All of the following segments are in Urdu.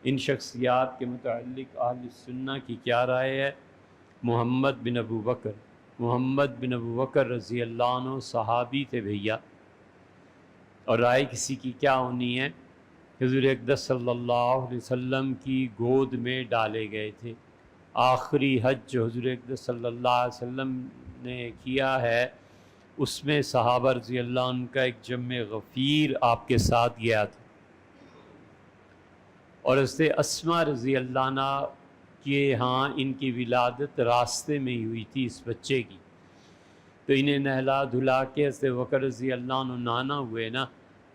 ان شخصیات کے متعلق اہل سنہ کی کیا رائے ہے؟ محمد بن ابو بکر رضی اللہ عنہ صحابی تھے بھیا، اور رائے کسی کی کیا ہونی ہے؟ حضور اقدس صلی اللہ علیہ وسلم کی گود میں ڈالے گئے تھے۔ آخری حج جو حضور اقدس صلی اللہ علیہ وسلم نے کیا ہے، اس میں صحابہ رضی اللہ عنہ کا ایک جمع غفیر آپ کے ساتھ گیا تھا، اور حضرت اسماء رضی اللہ عنہ کے ہاں ان کی ولادت راستے میں ہی ہوئی تھی اس بچے کی، تو انہیں نہلا دھلا کے حضرت بکر رضی اللہ عنہ نانا ہوئے نا،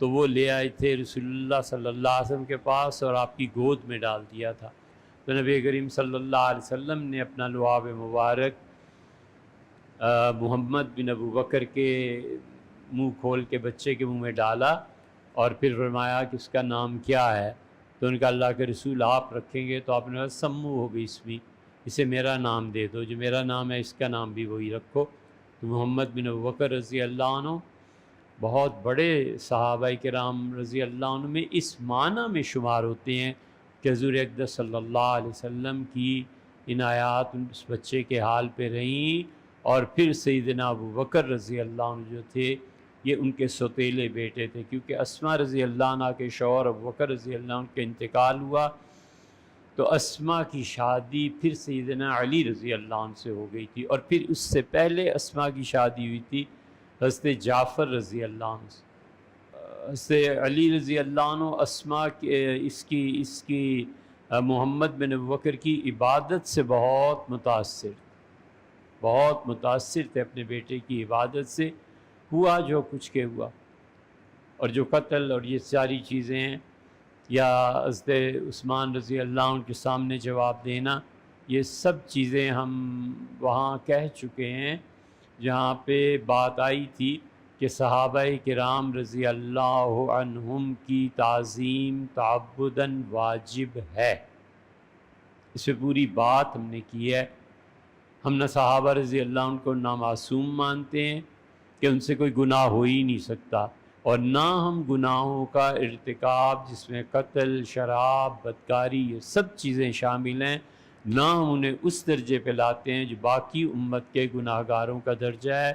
تو وہ لے آئے تھے رسول اللہ صلی اللہ علیہ وسلم کے پاس اور آپ کی گود میں ڈال دیا تھا۔ تو نبی کریم صلی اللہ علیہ وسلم نے اپنا لعاب مبارک محمد بن ابو بکر کے منہ کھول کے بچے کے منہ میں ڈالا، اور پھر فرمایا کہ اس کا نام کیا ہے؟ تو ان کا اللہ کے رسول آپ رکھیں گے؟ تو آپ نے کہا سمو ہو گئی اسمی، اسے میرا نام دے دو، جو میرا نام ہے اس کا نام بھی وہی رکھو۔ تو محمد بن ابو بکر رضی اللہ عنہ بہت بڑے صحابہ کرام رضی اللہ عنہ میں اس معنی میں شمار ہوتے ہیں کہ حضور اقدس صلی اللہ علیہ وسلم کی عنایات اس بچے کے حال پہ رہیں، اور پھر سیدنا ابو بکر رضی اللہ عنہ جو تھے یہ ان کے سوتیلے بیٹے تھے، کیونکہ اسماء رضی اللہ عنہ کے شوہر ابو بکر رضی اللہ عنہ کے انتقال ہوا، تو اسماء کی شادی پھر سیدنا علی رضی اللہ عنہ سے ہو گئی تھی، اور پھر اس سے پہلے اسماء کی شادی ہوئی تھی حضرت جعفر رضی اللہ عنہ سے۔ حضرت علی رضی اللہ عنہ اسماء اس کی محمد بن ابو بکر کی عبادت سے بہت متاثر تھے اپنے بیٹے کی عبادت سے، ہوا جو کچھ کے ہوا، اور جو قتل اور یہ ساری چیزیں ہیں، یا حضرت عثمان رضی اللہ عنہ کے سامنے جواب دینا، یہ سب چیزیں ہم وہاں کہہ چکے ہیں جہاں پہ بات آئی تھی کہ صحابہ کرام رضی اللہ عنہم کی تعظیم تعبداً واجب ہے، اس پہ پوری بات ہم نے کی ہے۔ ہم نہ صحابہ رضی اللہ عنہ کو نامعصوم مانتے ہیں کہ ان سے کوئی گناہ ہو ہی نہیں سکتا، اور نہ ہم گناہوں کا ارتکاب جس میں قتل، شراب، بدکاری یہ سب چیزیں شامل ہیں، نہ ہم انہیں اس درجے پہ لاتے ہیں جو باقی امت کے گناہ گاروں کا درجہ ہے۔